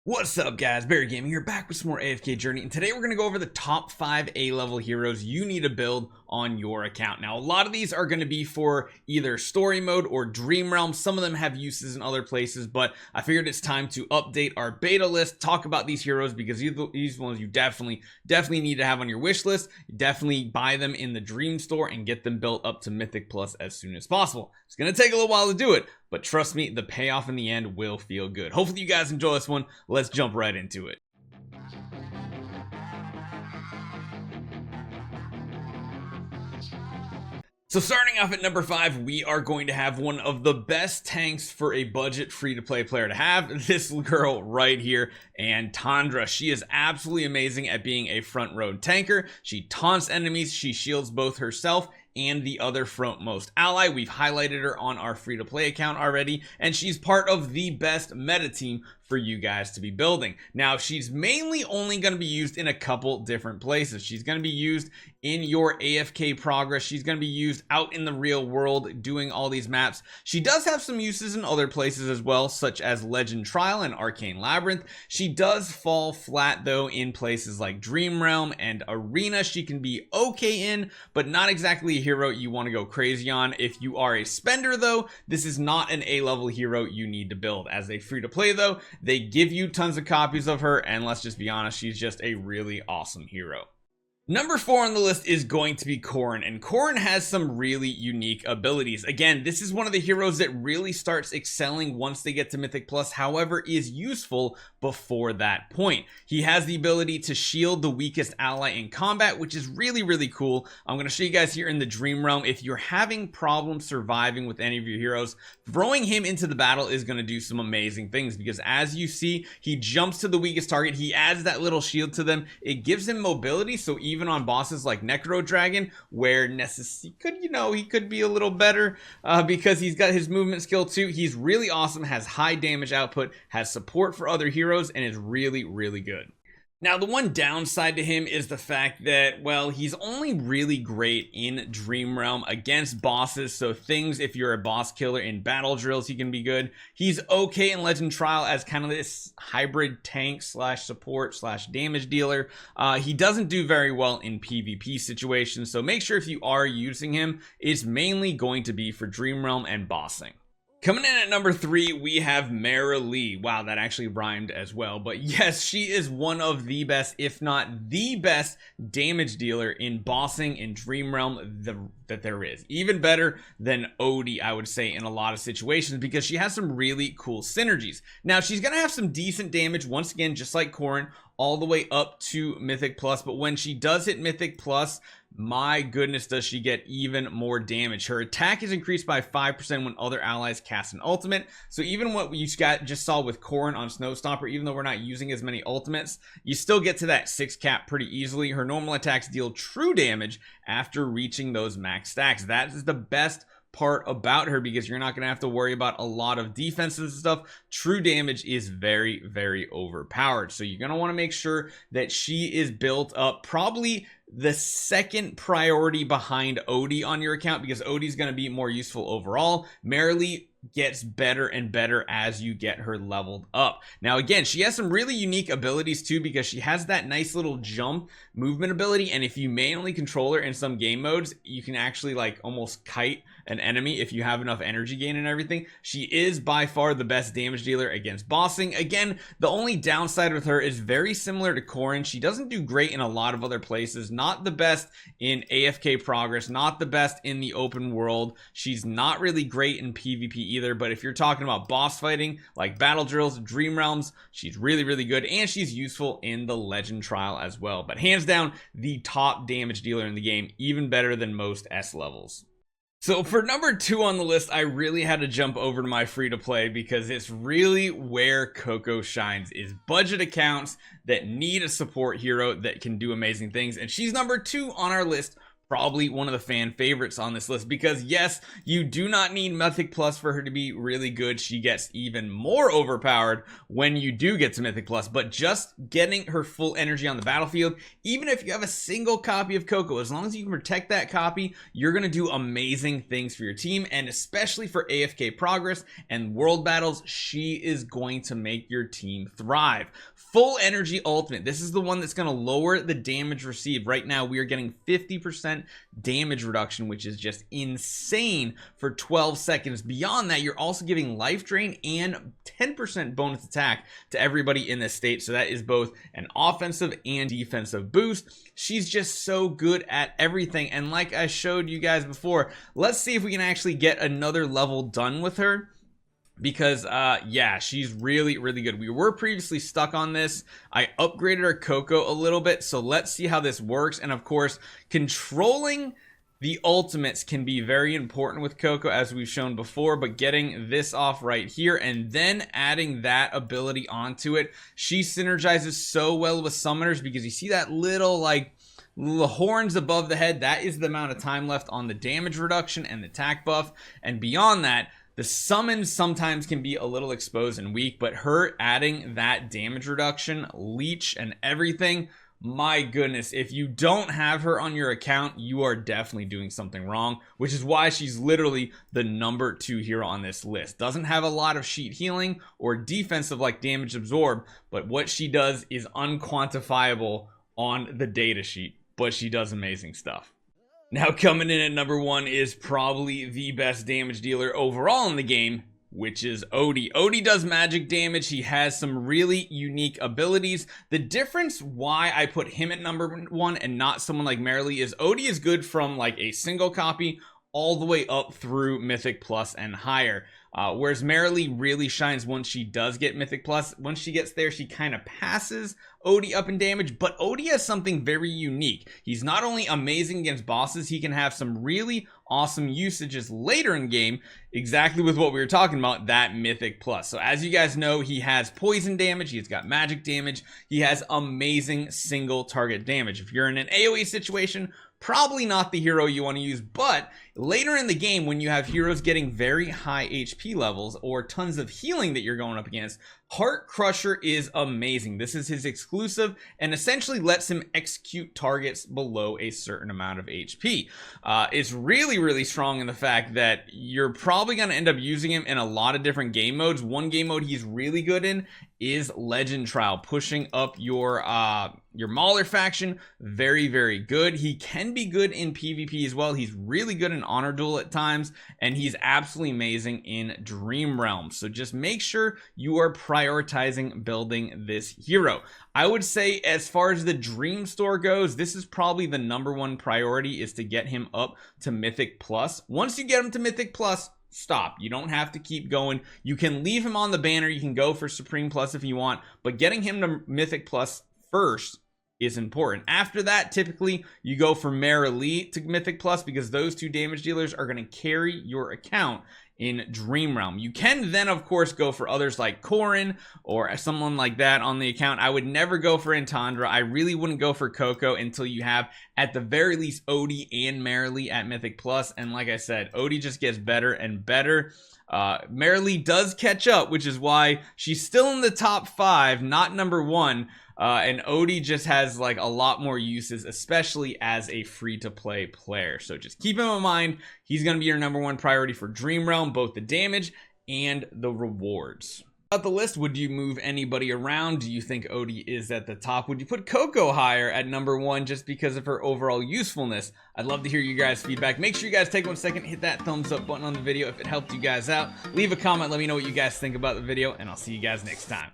What's up guys, Barry Gaming here, back with some more AFK Journey, and today we're going to go over the top 5 A-level heroes you need to build on your account. Now a lot of these are going to be for either story mode or dream realm. Some of them have uses in other places, but I figured it's time to update our beta list, talk about these heroes because these ones you definitely need to have on your wish list. You definitely buy them in the dream store and get them built up to Mythic Plus as soon as possible. It's going to take a little while to do it, but trust me, the payoff in the end will feel good. Hopefully you guys enjoy this one. Let's jump right into it. So starting off at number 5, we are going to have one of the best tanks for a budget free-to-play player to have. This girl right here, Antandra. She is absolutely amazing at being a front row tanker. She taunts enemies, she shields both herself and the other frontmost ally. We've highlighted her on our free-to-play account already, and she's part of the best meta team for you guys to be building. Now she's mainly only going to be used in a couple different places. She's going to be used in your AFK progress. She's going to be used out in the real world doing all these maps. She does have some uses in other places as well, such as Legend Trial and Arcane Labyrinth. She does fall flat though in places like Dream Realm and Arena. She can be okay in, but not exactly a hero you want to go crazy on. If you are a spender though, this is not an A-level hero you need to build. As a free-to-play though, they give you tons of copies of her, and let's just be honest, she's just a really awesome hero. Number 4 on the list is going to be Korin, and Korin has some really unique abilities. Again, this is one of the heroes that really starts excelling once they get to Mythic Plus, however, is useful before that point. He has the ability to shield the weakest ally in combat, which is really cool. I'm going to show you guys here in the Dream Realm. If you're having problems surviving with any of your heroes, throwing him into the battle is going to do some amazing things, because as you see, he jumps to the weakest target, he adds that little shield to them, it gives him mobility, so even on bosses like Necro Dragon, where he could be a little better because he's got his movement skill too. He's really awesome, has high damage output, has support for other heroes, and is really good. Now, the one downside to him is the fact that, well, he's only really great in Dream Realm against bosses. So things, if you're a boss killer in battle drills, he can be good. He's okay in Legend Trial as kind of this hybrid tank slash support slash damage dealer. He doesn't do very well in PvP situations. So make sure if you are using him, it's mainly going to be for Dream Realm and bossing. Coming in at number 3, we have Marilee. Wow, that actually rhymed as well. But yes, she is one of the best, if not the best, damage dealer in bossing in Dream Realm that there is. Even better than Odie, I would say, in a lot of situations, because she has some really cool synergies. Now, she's going to have some decent damage, once again, just like Korin, all the way up to Mythic Plus. But when she does hit Mythic Plus, my goodness, does she get even more damage. Her attack is increased by 5% when other allies cast an ultimate. So even what you just saw with Korin on Snowstomper, even though we're not using as many ultimates, you still get to that 6 cap pretty easily. Her normal attacks deal true damage after reaching those max stacks. That is the best part about her, because you're not going to have to worry about a lot of defenses and stuff. True damage is very overpowered, so you're going to want to make sure that she is built up probably the second priority behind Odie on your account, because Odie's going to be more useful overall. Marilee gets better and better as you get her leveled up. Now again, she has some really unique abilities too, because she has that nice little jump movement ability, and if you manually control her in some game modes, you can actually like almost kite an enemy if you have enough energy gain and everything. She is by far the best damage dealer against bossing. Again, the only downside with her is very similar to Korin. She doesn't do great in a lot of other places, not the best in AFK progress, not the best in the open world. She's not really great in PvP either, but if you're talking about boss fighting like battle drills, Dream Realms, she's really good, and she's useful in the Legend Trial as well. But hands down, the top damage dealer in the game, even better than most S levels. So for number 2 on the list, I really had to jump over to my free-to-play, because it's really where Koko shines, is budget accounts that need a support hero that can do amazing things, and she's number 2 on our list probably one of the fan favorites on this list, because yes, you do not need Mythic Plus for her to be really good. She gets even more overpowered when you do get to Mythic Plus, but just getting her full energy on the battlefield, even if you have a single copy of Koko, as long as you can protect that copy, you're going to do amazing things for your team, and especially for AFK Progress and World Battles, she is going to make your team thrive. Full Energy Ultimate, this is the one that's going to lower the damage received. Right now, we are getting 50% damage reduction, which is just insane for 12 seconds. Beyond that, you're also giving life drain and 10% bonus attack to everybody in this state, so that is both an offensive and defensive boost. She's just so good at everything, and like I showed you guys before, let's see if we can actually get another level done with her, because yeah, she's really good. We were previously stuck on this. I upgraded our Koko a little bit, so let's see how this works. And of course, controlling the ultimates can be very important with Koko, as we've shown before, but getting this off right here and then adding that ability onto it, she synergizes so well with summoners, because you see that little the horns above the head, that is the amount of time left on the damage reduction and the attack buff. And beyond that, the summons sometimes can be a little exposed and weak, but her adding that damage reduction, leech, and everything, my goodness, if you don't have her on your account, you are definitely doing something wrong, which is why she's literally the number 2 hero on this list. Doesn't have a lot of sheet healing or defensive like damage absorb, but what she does is unquantifiable on the data sheet, but she does amazing stuff. Now, coming in at number 1 is probably the best damage dealer overall in the game, which is Odie. Odie does magic damage. He has some really unique abilities. The difference why I put him at number 1 and not someone like Marilee is Odie is good from like a single copy all the way up through Mythic Plus and higher. Whereas Marilee really shines once she does get Mythic Plus. Once she gets there, she kind of passes Odie up in damage, but Odie has something very unique. He's not only amazing against bosses, he can have some really awesome usages later in game, exactly with what we were talking about, that Mythic Plus. So as you guys know, he has poison damage, he's got magic damage, he has amazing single target damage. If you're in an AoE situation, probably not the hero you want to use, but later in the game, when you have heroes getting very high HP levels or tons of healing that you're going up against, Heart Crusher is amazing. This is his exclusive and essentially lets him execute targets below a certain amount of HP. It's really strong in the fact that you're probably going to end up using him in a lot of different game modes. One game mode he's really good in is Legend Trial, pushing up your Mauler faction. Very good. He can be good in PvP as well. He's really good in Honor Duel at times, and he's absolutely amazing in Dream Realm. So just make sure you are prioritizing building this hero. I would say, as far as the Dream Store goes, this is probably the number 1 priority, is to get him up to Mythic Plus. Once you get him to Mythic Plus, stop. You don't have to keep going. You can leave him on the banner. You can go for Supreme Plus if you want, but getting him to Mythic Plus first is important. After that, typically you go for Marilee to Mythic Plus, because those 2 damage dealers are going to carry your account in Dream Realm. You can then of course go for others like Korin or someone like that on the account. I would never go for Antandra. I really wouldn't go for Koko until you have at the very least Odie and Marilee at Mythic Plus. And like I said, Odie just gets better and better. Marilee does catch up, which is why she's still in the top 5, not number 1. And Odie just has like a lot more uses, especially as a free-to-play player. So just keep him in mind. He's going to be your number 1 priority for Dream Realm, both the damage and the rewards. About the list, would you move anybody around? Do you think Odie is at the top? Would you put Koko higher at number 1 just because of her overall usefulness? I'd love to hear you guys' feedback. Make sure you guys take 1 second, hit that thumbs up button on the video if it helped you guys out. Leave a comment, let me know what you guys think about the video, and I'll see you guys next time.